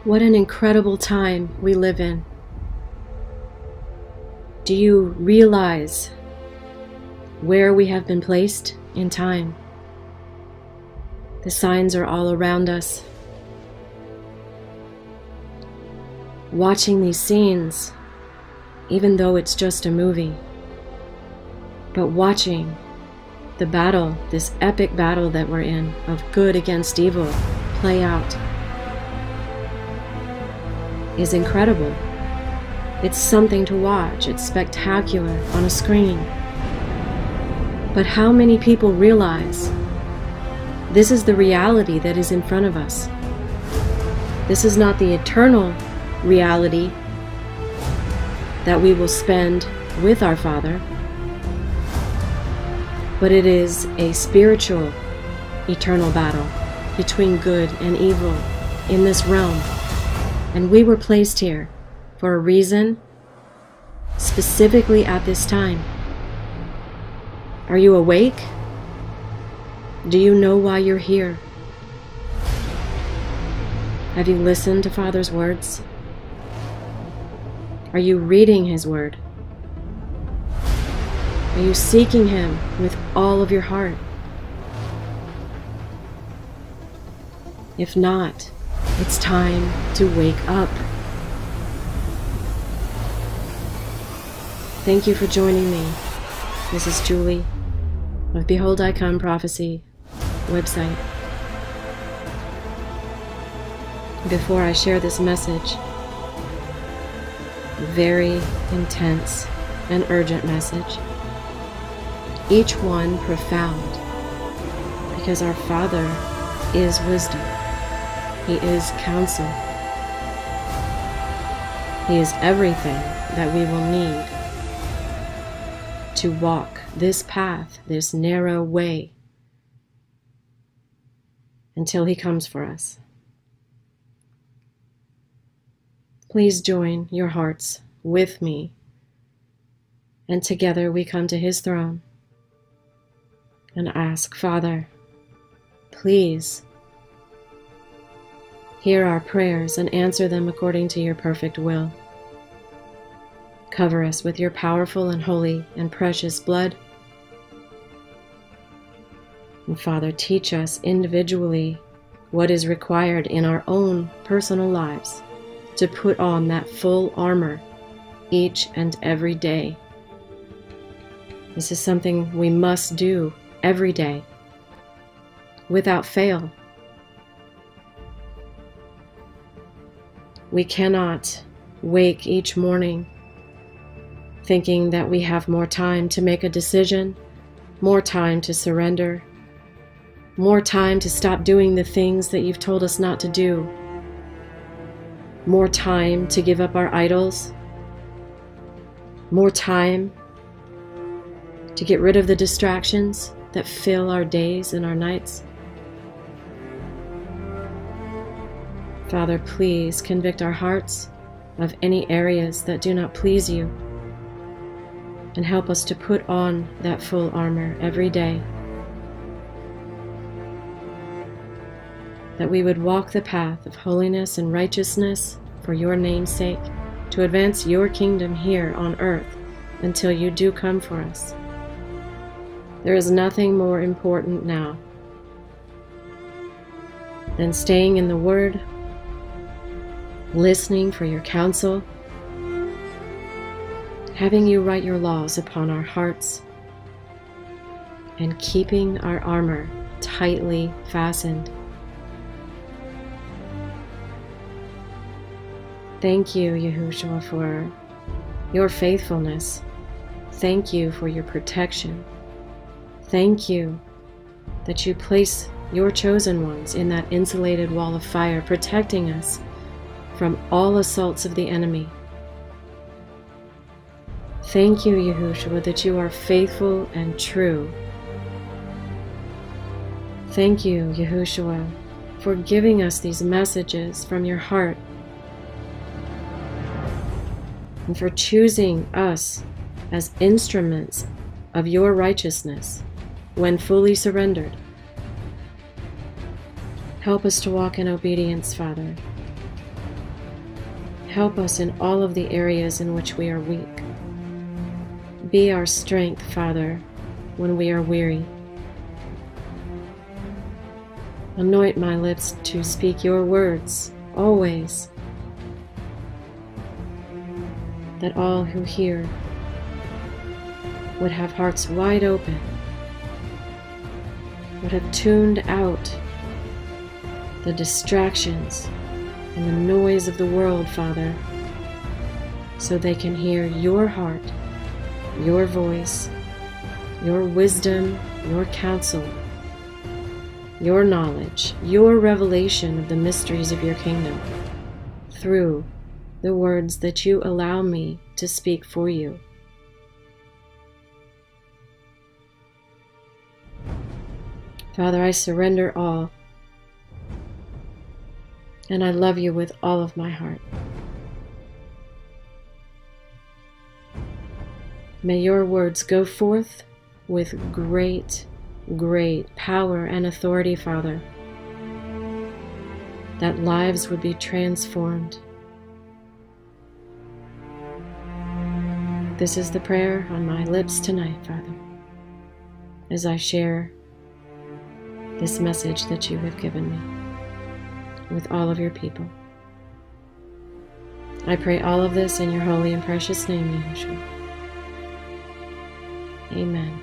What an incredible time we live in. Do you realize where we have been placed in time? The signs are all around us. Watching these scenes, even though it's just a movie, but watching the battle, this epic battle that we're in, of good against evil, play out, is incredible. It's something to watch. It's spectacular on a screen. But how many people realize this is the reality that is in front of us? This is not the eternal reality that we will spend with our Father, but it is a spiritual, eternal battle between good and evil in this realm. And we were placed here for a reason, specifically at this time. Are you awake? Do you know why you're here? Have you listened to Father's words? Are you reading His Word? Are you seeking Him with all of your heart? If not, it's time to wake up. Thank you for joining me. This is Julie of Behold I Come Prophecy website. Before I share this message, a very intense and urgent message, each one profound, because our Father is wisdom. He is counsel. He is everything that we will need to walk this path, this narrow way, until He comes for us. Please join your hearts with me, and together we come to His throne and ask, Father, please hear our prayers and answer them according to your perfect will. Cover us with your powerful and holy and precious blood. And Father, teach us individually what is required in our own personal lives to put on that full armor each and every day. This is something we must do every day, without fail. We cannot wake each morning thinking that we have more time to make a decision, more time to surrender, more time to stop doing the things that you've told us not to do, more time to give up our idols, more time to get rid of the distractions that fill our days and our nights. Father, please convict our hearts of any areas that do not please you, and help us to put on that full armor every day, that we would walk the path of holiness and righteousness for your name's sake, to advance your kingdom here on earth until you do come for us. There is nothing more important now than staying in the Word, listening for your counsel, having you write your laws upon our hearts, and keeping our armor tightly fastened. Thank you, Yahushua, for your faithfulness. Thank you for your protection. Thank you that you place your chosen ones in that insulated wall of fire, protecting us from all assaults of the enemy. Thank you, Yahushua, that you are faithful and true. Thank you, Yahushua, for giving us these messages from your heart, and for choosing us as instruments of your righteousness when fully surrendered. Help us to walk in obedience, Father. Help us in all of the areas in which we are weak. Be our strength, Father, when we are weary. Anoint my lips to speak your words, always, that all who hear would have hearts wide open, would have tuned out the distractions and the noise of the world, Father, so they can hear your heart, your voice, your wisdom, your counsel, your knowledge, your revelation of the mysteries of your kingdom through the words that you allow me to speak for you. Father, I surrender all, and I love you with all of my heart. May your words go forth with great power and authority, Father, that lives would be transformed. This is the prayer on my lips tonight, Father, as I share this message that you have given me with all of your people. I pray all of this in your holy and precious name, Yahushua. Amen.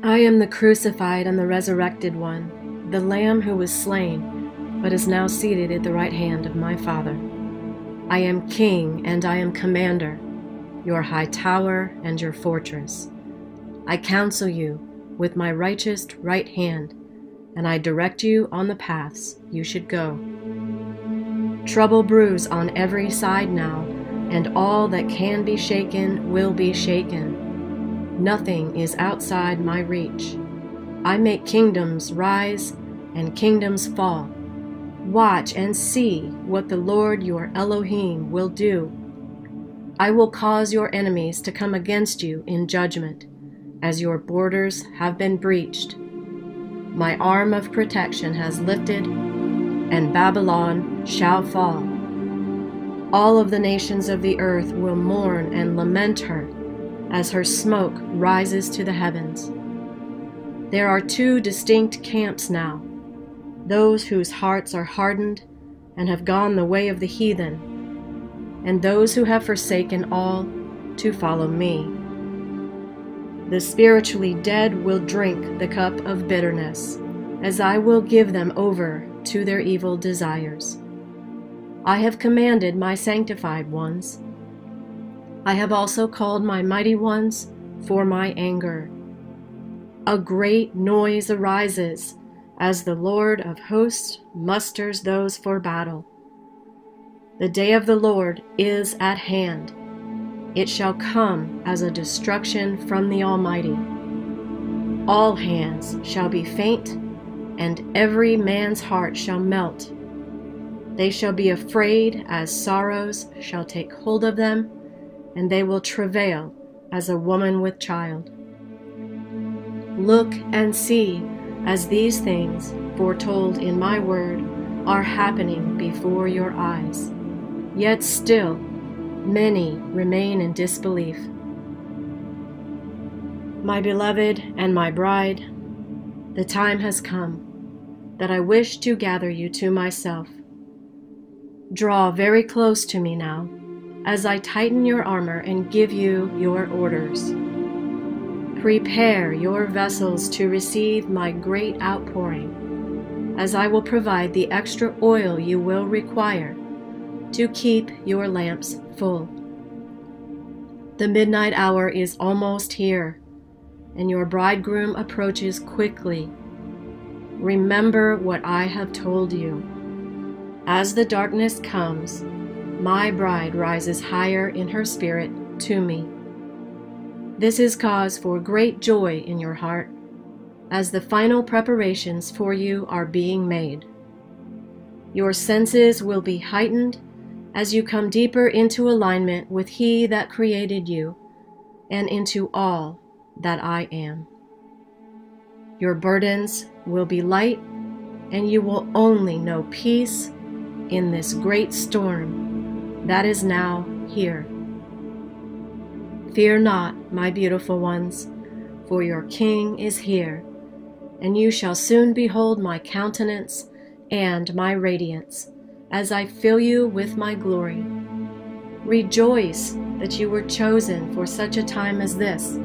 I am the crucified and the resurrected one, the Lamb who was slain, but is now seated at the right hand of my Father. I am King and I am Commander, your high tower and your fortress. I counsel you with my righteous right hand, and I direct you on the paths you should go. Trouble brews on every side now, and all that can be shaken will be shaken. Nothing is outside my reach. I make kingdoms rise and kingdoms fall. Watch and see what the Lord your Elohim will do. I will cause your enemies to come against you in judgment, as your borders have been breached. My arm of protection has lifted, and Babylon shall fall. All of the nations of the earth will mourn and lament her, as her smoke rises to the heavens. There are two distinct camps now, those whose hearts are hardened and have gone the way of the heathen, and those who have forsaken all to follow me. The spiritually dead will drink the cup of bitterness, as I will give them over to their evil desires. I have commanded my sanctified ones. I have also called my mighty ones for my anger. A great noise arises as the Lord of hosts musters those for battle. The day of the Lord is at hand. It shall come as a destruction from the Almighty. All hands shall be faint, and every man's heart shall melt. They shall be afraid as sorrows shall take hold of them, and they will travail as a woman with child. Look and see as these things, foretold in my word, are happening before your eyes. Yet still, many remain in disbelief. My beloved and my bride, the time has come that I wish to gather you to myself. Draw very close to me now, as I tighten your armor and give you your orders. Prepare your vessels to receive my great outpouring, as I will provide the extra oil you will require to keep your lamps full. The midnight hour is almost here. and your bridegroom approaches quickly. Remember what I have told you. As the darkness comes, my bride rises higher in her spirit to me. This is cause for great joy in your heart, as the final preparations for you are being made. Your senses will be heightened as you come deeper into alignment with He that created you and into all that I am. Your burdens will be light, and you will only know peace in this great storm that is now here. Fear not, my beautiful ones, for your King is here, and you shall soon behold my countenance and my radiance, as I fill you with my glory. Rejoice that you were chosen for such a time as this,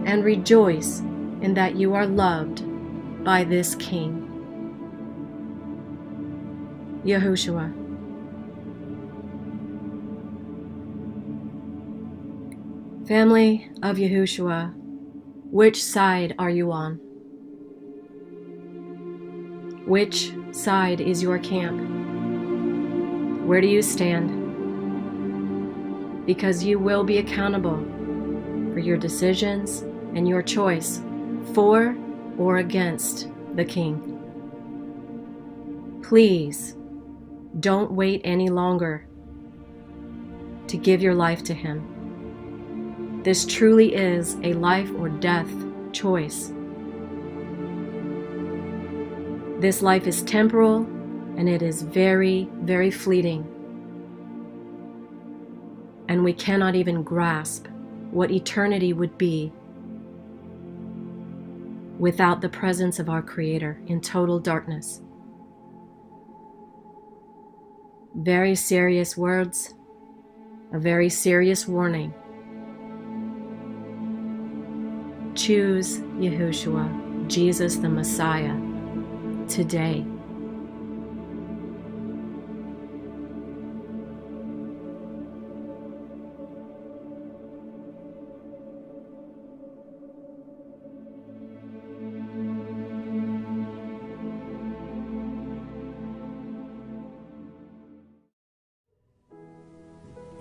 and rejoice in that you are loved by this King. Yahushua. Family of Yahushua, which side are you on? Which side is your camp? Where do you stand? Because you will be accountable for your decisions and your choice for or against the King. Please don't wait any longer to give your life to Him. This truly is a life or death choice. This life is temporal, and it is very, very fleeting. And we cannot even grasp what eternity would be without the presence of our Creator in total darkness. Very serious words, a very serious warning. Choose Yahushua, Jesus the Messiah, today.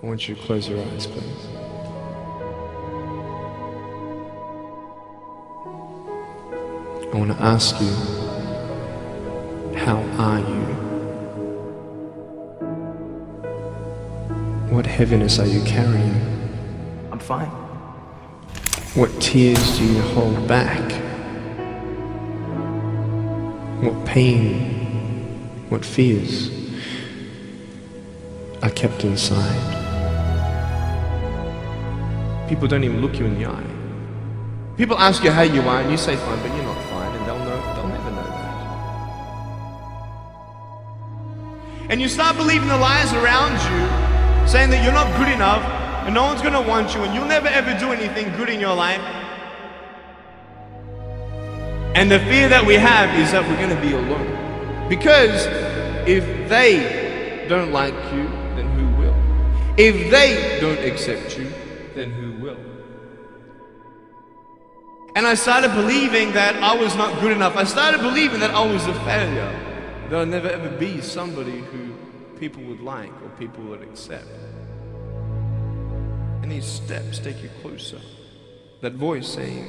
I want you to close your eyes, please. I want to ask you, how are you? What heaviness are you carrying? I'm fine. What tears do you hold back? What pain, what fears are kept inside? People don't even look you in the eye. People ask you how you are and you say fine, but you're not fine, and they'll never know that. And you start believing the lies around you, saying that you're not good enough and no one's gonna want you and you'll never ever do anything good in your life. And the fear that we have is that we're gonna be alone. Because if they don't like you, then who will? If they don't accept you, then who will? And I started believing that I was not good enough. I started believing that I was a failure, that I'd never ever be somebody who people would like or people would accept. And these steps take you closer. That voice saying,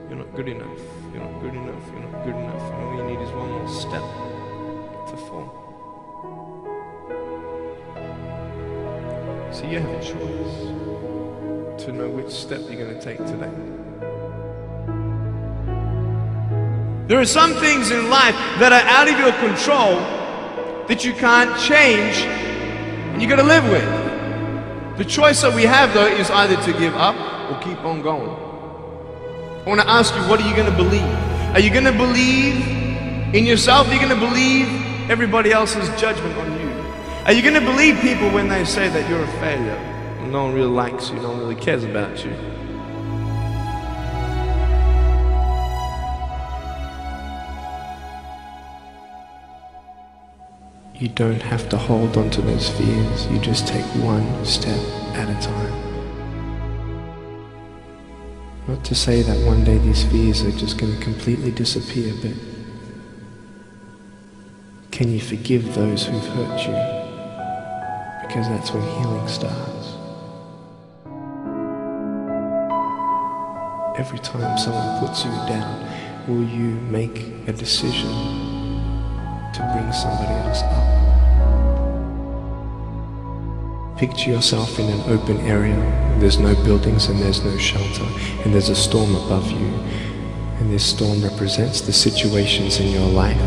you're not good enough, you're not good enough, you're not good enough, and all you need is one more step to fall. So you have a choice to know which step you're going to take today. There are some things in life that are out of your control that you can't change and you got to live with. The choice that we have though is either to give up or keep on going. I want to ask you, what are you going to believe? Are you going to believe in yourself? Are you going to believe everybody else's judgment on you? Are you going to believe people when they say that you're a failure and no one really likes you, no one really cares about you? You don't have to hold on to those fears. You just take one step at a time. Not to say that one day these fears are just going to completely disappear, but can you forgive those who've hurt you? Because that's when healing starts. Every time someone puts you down, will you make a decision to bring somebody else up? Picture yourself in an open area. There's no buildings and there's no shelter, and there's a storm above you. And this storm represents the situations in your life.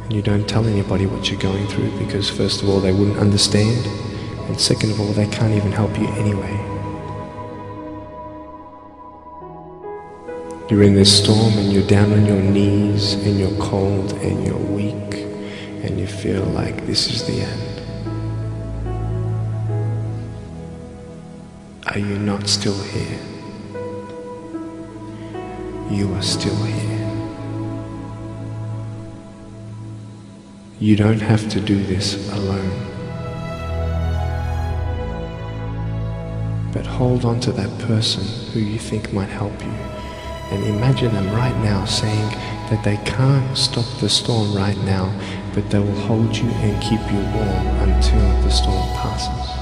And you don't tell anybody what you're going through because first of all, they wouldn't understand. And second of all, they can't even help you anyway. You're in this storm and you're down on your knees and you're cold and you're weak and you feel like this is the end. Are you not still here? You are still here. You don't have to do this alone. But hold on to that person who you think might help you. And imagine them right now saying that they can't stop the storm right now, but they will hold you and keep you warm until the storm passes.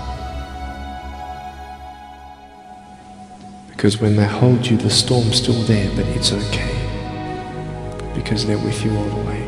Because when they hold you, the storm's still there, but it's okay. Because they're with you all the way.